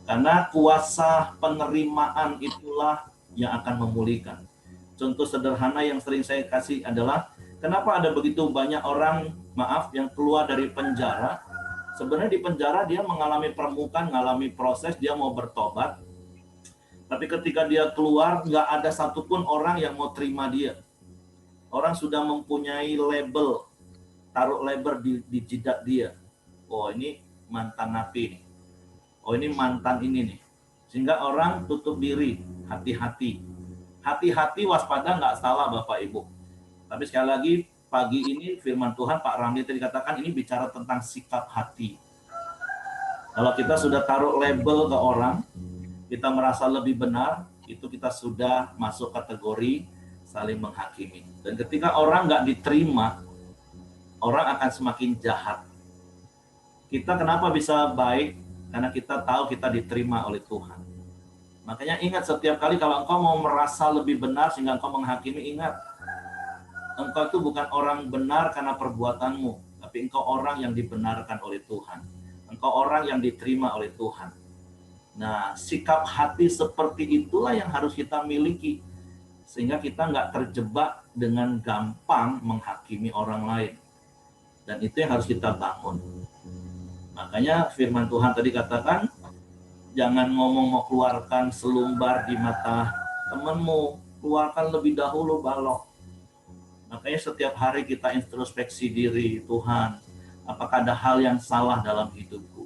Speaker 1: Karena kuasa penerimaan itulah yang akan memulihkan. Contoh sederhana yang sering saya kasih adalah, kenapa ada begitu banyak orang, yang keluar dari penjara. Sebenarnya di penjara dia mengalami permukaan, mengalami proses, dia mau bertobat. Tapi ketika dia keluar, nggak ada satupun orang yang mau terima dia. Orang sudah mempunyai label, taruh label di jidat dia. Oh ini mantan napi nih. Oh ini mantan ini nih. Sehingga orang tutup diri, hati-hati. Hati-hati, waspada, nggak salah Bapak Ibu. Tapi sekali lagi, pagi ini firman Tuhan Pak Ramli tadi katakan ini bicara tentang sikap hati. Kalau kita sudah taruh label ke orang, kita merasa lebih benar, itu kita sudah masuk kategori saling menghakimi. Dan ketika orang nggak diterima, orang akan semakin jahat. Kita kenapa bisa baik? Karena kita tahu kita diterima oleh Tuhan. Makanya ingat setiap kali kalau engkau mau merasa lebih benar sehingga engkau menghakimi, ingat, engkau itu bukan orang benar karena perbuatanmu, tapi engkau orang yang dibenarkan oleh Tuhan. Engkau orang yang diterima oleh Tuhan. Nah, sikap hati seperti itulah yang harus kita miliki. Sehingga kita nggak terjebak dengan gampang menghakimi orang lain. Dan itu yang harus kita bangun. Makanya firman Tuhan tadi katakan, jangan ngomong mau keluarkan selumbar di mata temanmu, keluarkan lebih dahulu balok. Makanya setiap hari kita introspeksi diri, Tuhan, apakah ada hal yang salah dalam hidupku?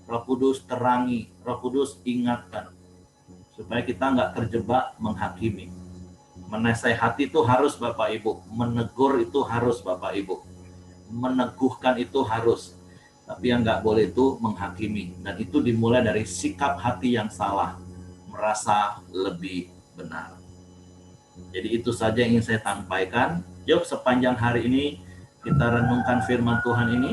Speaker 1: Roh Kudus terangi, Roh Kudus ingatkan, supaya kita nggak terjebak menghakimi. Menasehati itu harus Bapak Ibu, menegur itu harus Bapak Ibu, meneguhkan itu harus. Tapi yang nggak boleh itu menghakimi. Dan itu dimulai dari sikap hati yang salah, merasa lebih benar. Jadi itu saja yang ingin saya sampaikan. Yuk sepanjang hari ini kita renungkan firman Tuhan ini.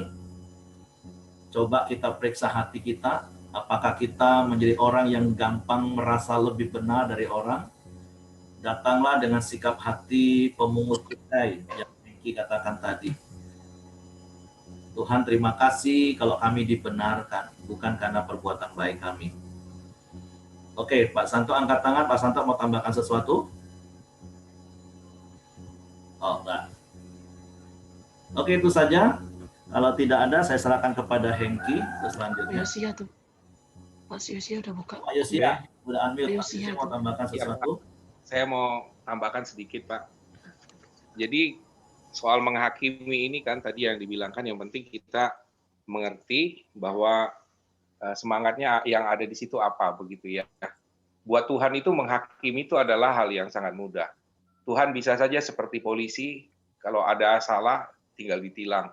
Speaker 1: Coba kita periksa hati kita, apakah kita menjadi orang yang gampang merasa lebih benar dari orang? Datanglah dengan sikap hati pemungut cukai yang Miki katakan tadi. Tuhan terima kasih kalau kami dibenarkan, bukan karena perbuatan baik kami. Oke, Pak Santo angkat tangan. Pak Santo mau tambahkan sesuatu? Oh, enggak. Oke, itu saja. Kalau tidak ada, saya serahkan kepada Hengki selanjutnya.
Speaker 6: Yosia tuh. Mas Yosia udah buka.
Speaker 1: Pak Yosia, udah unmute. Pak
Speaker 6: Yosia
Speaker 1: Yosia mau tambahkan sesuatu?
Speaker 7: Saya mau tambahkan sedikit, Pak. Jadi soal menghakimi ini kan tadi yang dibilangkan, yang penting kita mengerti bahwa semangatnya yang ada di situ apa, begitu ya. Buat Tuhan itu menghakimi itu adalah hal yang sangat mudah. Tuhan bisa saja seperti polisi, kalau ada salah tinggal ditilang.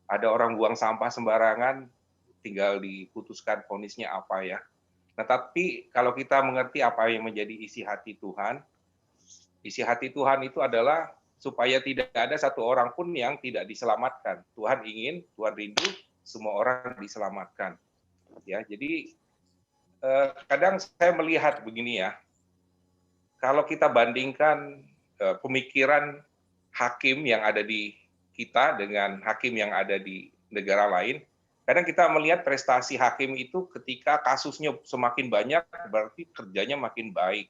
Speaker 7: Ada orang buang sampah sembarangan, tinggal diputuskan vonisnya apa ya. Nah, tapi kalau kita mengerti apa yang menjadi isi hati Tuhan itu adalah supaya tidak ada satu orang pun yang tidak diselamatkan. Tuhan rindu semua orang diselamatkan. Ya, jadi kadang saya melihat begini ya, kalau kita bandingkan pemikiran hakim yang ada di kita dengan hakim yang ada di negara lain, kadang kita melihat prestasi hakim itu ketika kasusnya semakin banyak, berarti kerjanya makin baik,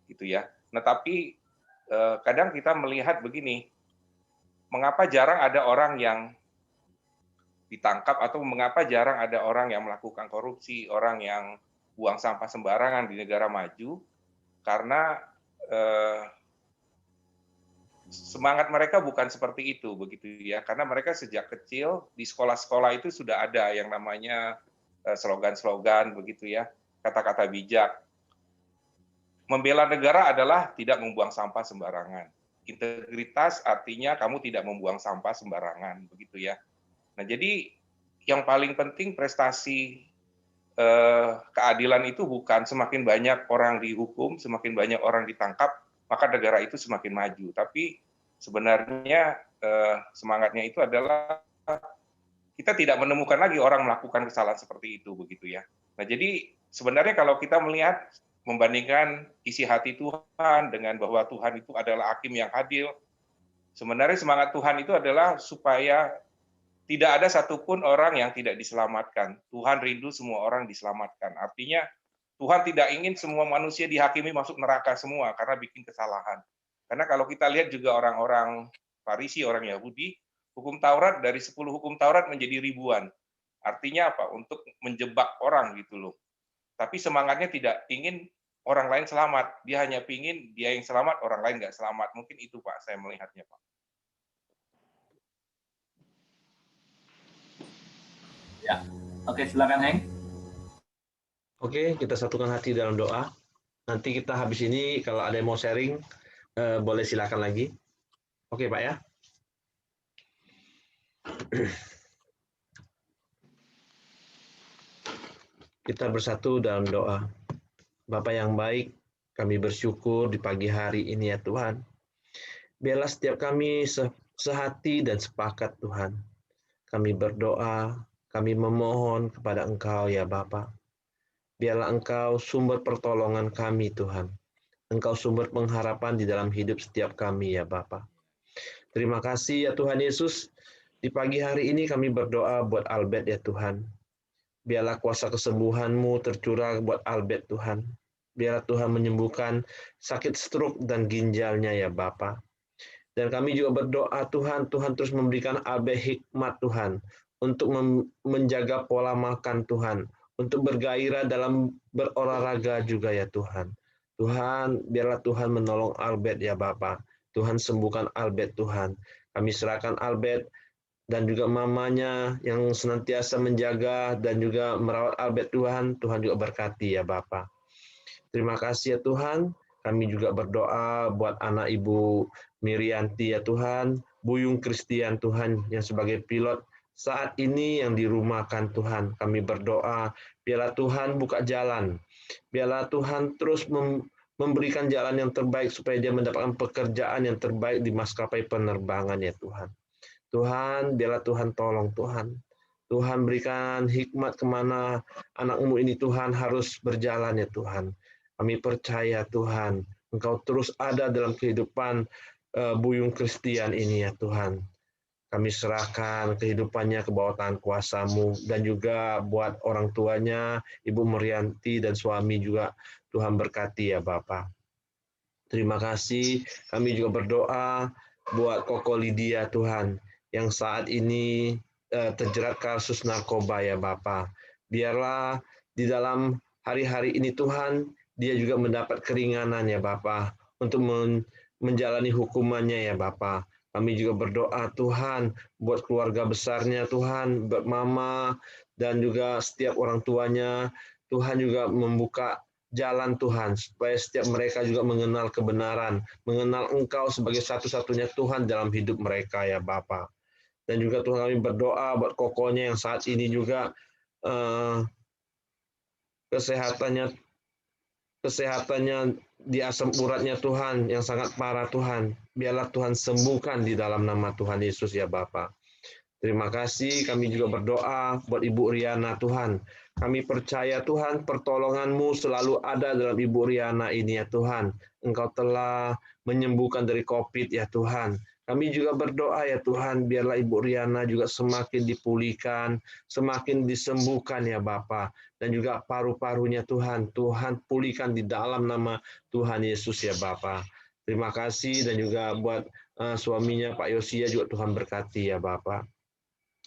Speaker 7: gitu ya. Nah, tapi kadang kita melihat begini, mengapa jarang ada orang yang ditangkap atau mengapa jarang ada orang yang melakukan korupsi, orang yang buang sampah sembarangan di negara maju, karena semangat mereka bukan seperti itu, begitu ya. Karena mereka sejak kecil di sekolah-sekolah itu sudah ada yang namanya slogan-slogan, begitu ya, kata-kata bijak. Membela negara adalah tidak membuang sampah sembarangan. Integritas artinya kamu tidak membuang sampah sembarangan, begitu ya. Nah, jadi yang paling penting prestasi keadilan itu bukan semakin banyak orang dihukum, semakin banyak orang ditangkap, maka negara itu semakin maju. Tapi sebenarnya semangatnya itu adalah kita tidak menemukan lagi orang melakukan kesalahan seperti itu, begitu ya. Nah, jadi sebenarnya kalau kita melihat membandingkan isi hati Tuhan dengan bahwa Tuhan itu adalah hakim yang adil, sebenarnya semangat Tuhan itu adalah supaya tidak ada satupun orang yang tidak diselamatkan. Tuhan rindu semua orang diselamatkan. Artinya Tuhan tidak ingin semua manusia dihakimi masuk neraka semua karena bikin kesalahan. Karena kalau kita lihat juga orang-orang Farisi, orang Yahudi, hukum Taurat dari 10 hukum Taurat menjadi ribuan. Artinya apa? Untuk menjebak orang gitu loh. Tapi semangatnya tidak ingin orang lain selamat. Dia hanya ingin dia yang selamat, orang lain nggak selamat. Mungkin itu Pak, saya melihatnya Pak.
Speaker 1: Ya, oke, silakan Heng.
Speaker 5: Oke, kita satukan hati dalam doa. Nanti kita habis ini kalau ada yang mau sharing, boleh silakan lagi. Oke Pak ya. Kita bersatu dalam doa. Bapa yang baik, kami bersyukur di pagi hari ini ya Tuhan. Biarlah setiap kami sehati dan sepakat Tuhan. Kami berdoa, kami memohon kepada Engkau ya Bapa. Biarlah Engkau sumber pertolongan kami Tuhan. Engkau sumber pengharapan di dalam hidup setiap kami ya Bapa. Terima kasih ya Tuhan Yesus. Di pagi hari ini kami berdoa buat Albert ya Tuhan. Biarlah kuasa kesembuhan-Mu tercurah buat Albert Tuhan. Biarlah Tuhan menyembuhkan sakit stroke dan ginjalnya ya Bapa. Dan kami juga berdoa Tuhan terus memberikan Albert hikmat Tuhan untuk menjaga pola makan Tuhan, untuk bergairah dalam berolahraga juga ya Tuhan. Tuhan, biarlah Tuhan menolong Albert ya Bapa. Tuhan sembuhkan Albert Tuhan. Kami serahkan Albert dan juga mamanya yang senantiasa menjaga dan juga merawat Albert Tuhan juga berkati ya Bapa. Terima kasih ya Tuhan, kami juga berdoa buat anak Ibu Mirianti ya Tuhan, Buyung Christian Tuhan yang sebagai pilot saat ini yang dirumahkan Tuhan. Kami berdoa, biarlah Tuhan buka jalan, biarlah Tuhan terus memberikan jalan yang terbaik supaya dia mendapatkan pekerjaan yang terbaik di maskapai penerbangan ya Tuhan. Tuhan, biarlah Tuhan tolong Tuhan. Tuhan berikan hikmat kemana anak-Mu ini Tuhan harus berjalan ya Tuhan. Kami percaya Tuhan, Engkau terus ada dalam kehidupan Buyung Christian ini ya Tuhan. Kami serahkan kehidupannya ke bawah tangan kuasa-Mu dan juga buat orang tuanya, Ibu Merianti dan suami juga Tuhan berkati ya Bapa. Terima kasih, kami juga berdoa buat Koko Lydia Tuhan, yang saat ini terjerat kasus narkoba ya Bapa. Biarlah di dalam hari-hari ini Tuhan, dia juga mendapat keringanan ya Bapa, untuk menjalani hukumannya ya Bapa. Kami juga berdoa Tuhan buat keluarga besarnya Tuhan, buat mama dan juga setiap orang tuanya. Tuhan juga membuka jalan Tuhan, supaya setiap mereka juga mengenal kebenaran, mengenal Engkau sebagai satu-satunya Tuhan dalam hidup mereka ya Bapa. Dan juga Tuhan kami berdoa buat kokonya yang saat ini juga kesehatannya di asam uratnya Tuhan yang sangat parah Tuhan. Biarlah Tuhan sembuhkan di dalam nama Tuhan Yesus ya Bapa. Terima kasih, kami juga berdoa buat Ibu Riana Tuhan. Kami percaya Tuhan pertolongan-Mu selalu ada dalam Ibu Riana ini ya Tuhan. Engkau telah menyembuhkan dari COVID ya Tuhan. Kami juga berdoa ya Tuhan, biarlah Ibu Riana juga semakin dipulihkan, semakin disembuhkan ya Bapa. Dan juga paru-parunya Tuhan, Tuhan pulihkan di dalam nama Tuhan Yesus ya Bapa. Terima kasih dan juga buat suaminya Pak Yosia juga Tuhan berkati ya Bapak.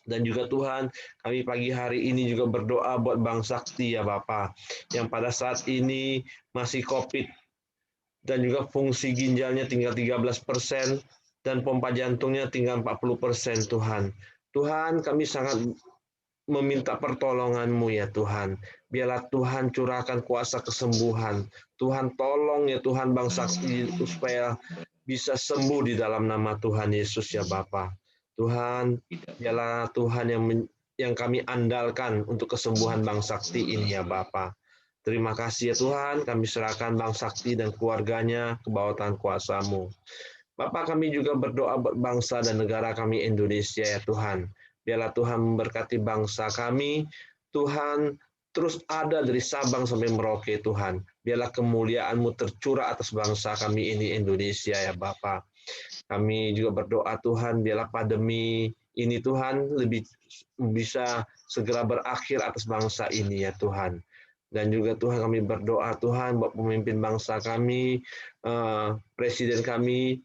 Speaker 5: Dan juga Tuhan, kami pagi hari ini juga berdoa buat Bang Sakti ya Bapak, yang pada saat ini masih COVID dan juga fungsi ginjalnya tinggal 13% dan pompa jantungnya tinggal 40% Tuhan. Tuhan, kami sangat meminta pertolongan-Mu ya Tuhan. Biarlah Tuhan curahkan kuasa kesembuhan. Tuhan tolong ya Tuhan Bang Sakti supaya bisa sembuh di dalam nama Tuhan Yesus ya Bapa. Tuhan, biarlah Tuhan yang kami andalkan untuk kesembuhan Bang Sakti ini ya Bapa. Terima kasih ya Tuhan, kami serahkan Bang Sakti dan keluarganya ke bawah tangan kuasa-Mu. Bapak, kami juga berdoa buat bangsa dan negara kami Indonesia ya Tuhan. Biarlah Tuhan memberkati bangsa kami. Tuhan terus ada dari Sabang sampai Merauke Tuhan. Biarlah kemuliaan-Mu tercurah atas bangsa kami ini Indonesia ya Bapa. Kami juga berdoa Tuhan, biarlah pandemi ini Tuhan lebih bisa segera berakhir atas bangsa ini ya Tuhan. Dan juga Tuhan kami berdoa Tuhan buat pemimpin bangsa kami, Presiden kami,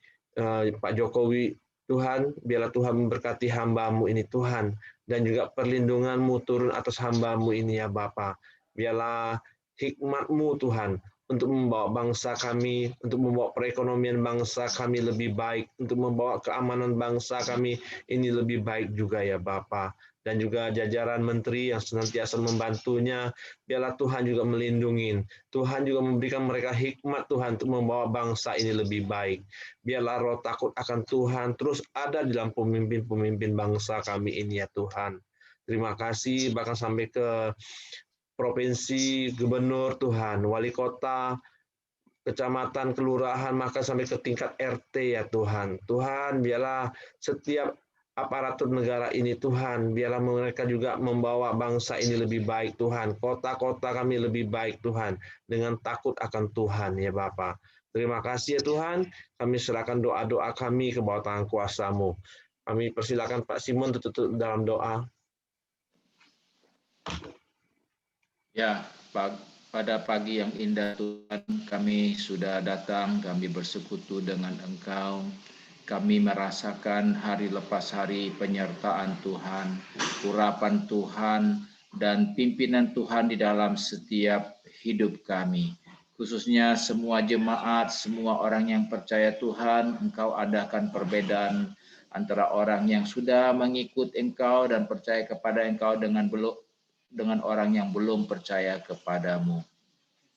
Speaker 5: Pak Jokowi, Tuhan, biarlah Tuhan memberkati hamba-Mu ini Tuhan, dan juga perlindungan-Mu turun atas hamba-Mu ini ya Bapa. Biarlah hikmat-Mu Tuhan, untuk membawa bangsa kami, untuk membawa perekonomian bangsa kami lebih baik, untuk membawa keamanan bangsa kami ini lebih baik juga ya Bapa. Dan juga jajaran menteri yang senantiasa membantunya, biarlah Tuhan juga melindungi. Tuhan juga memberikan mereka hikmat Tuhan untuk membawa bangsa ini lebih baik. Biarlah roh takut akan Tuhan terus ada di dalam pemimpin-pemimpin bangsa kami ini ya Tuhan. Terima kasih, bahkan sampai ke provinsi, gubernur Tuhan, wali kota, kecamatan, kelurahan, maka sampai ke tingkat RT ya Tuhan. Tuhan, biarlah setiap aparatur negara ini Tuhan, biarlah mereka juga membawa bangsa ini lebih baik Tuhan. Kota-kota kami lebih baik Tuhan, dengan takut akan Tuhan ya Bapa. Terima kasih ya Tuhan, kami serahkan doa-doa kami ke bawah tangan kuasa-Mu. Kami persilakan Pak Simon tutup dalam doa.
Speaker 4: Ya, pada pagi yang indah Tuhan, kami sudah datang, kami bersekutu dengan Engkau. Kami merasakan hari lepas hari penyertaan Tuhan, urapan Tuhan, dan pimpinan Tuhan di dalam setiap hidup kami. Khususnya semua jemaat, semua orang yang percaya Tuhan, Engkau adakan perbedaan antara orang yang sudah mengikut Engkau dan percaya kepada Engkau dengan orang yang belum percaya kepadamu.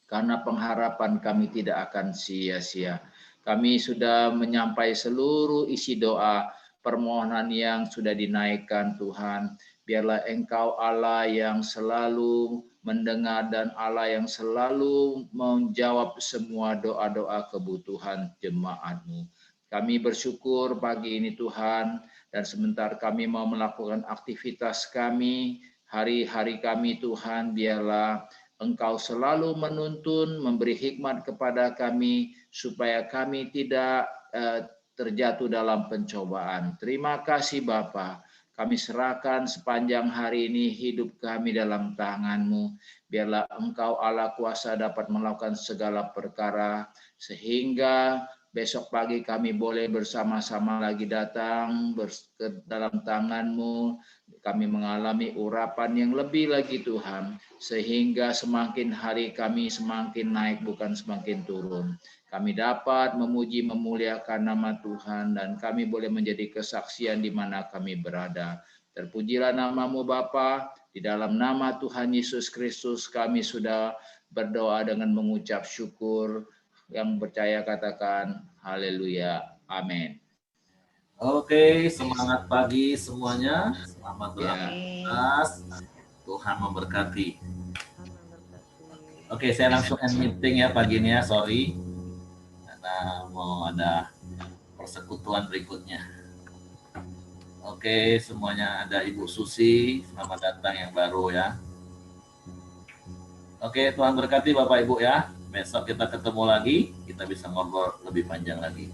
Speaker 4: Karena pengharapan kami tidak akan sia-sia. Kami sudah menyampai seluruh isi doa, permohonan yang sudah dinaikkan Tuhan. Biarlah Engkau Allah yang selalu mendengar dan Allah yang selalu menjawab semua doa-doa kebutuhan jemaat-Mu. Kami bersyukur pagi ini Tuhan, dan sebentar kami mau melakukan aktivitas kami, hari-hari kami Tuhan, biarlah Engkau selalu menuntun, memberi hikmat kepada kami, supaya kami tidak terjatuh dalam pencobaan. Terima kasih Bapa. Kami serahkan sepanjang hari ini hidup kami dalam tangan-Mu. Biarlah Engkau Allah kuasa dapat melakukan segala perkara, sehingga besok pagi kami boleh bersama-sama lagi datang ke dalam tangan-Mu. kami mengalami urapan yang lebih lagi Tuhan, sehingga semakin hari kami semakin naik bukan semakin turun. Kami dapat memuji memuliakan nama Tuhan dan kami boleh menjadi kesaksian di mana kami berada. Terpujilah namamu Bapa, di dalam nama Tuhan Yesus Kristus kami sudah berdoa dengan mengucap syukur. Yang percaya katakan haleluya, amin.
Speaker 1: Oke, semangat pagi semuanya. Selamat
Speaker 4: Ya.
Speaker 1: beraktivitas. Tuhan memberkati. Oke, saya langsung end meeting ya pagi ini ya, sorry. Karena mau ada persekutuan berikutnya. Oke, semuanya ada Ibu Susi. Selamat datang yang baru ya. Oke, Tuhan berkati Bapak Ibu ya. Besok kita ketemu lagi, kita bisa ngobrol lebih panjang lagi.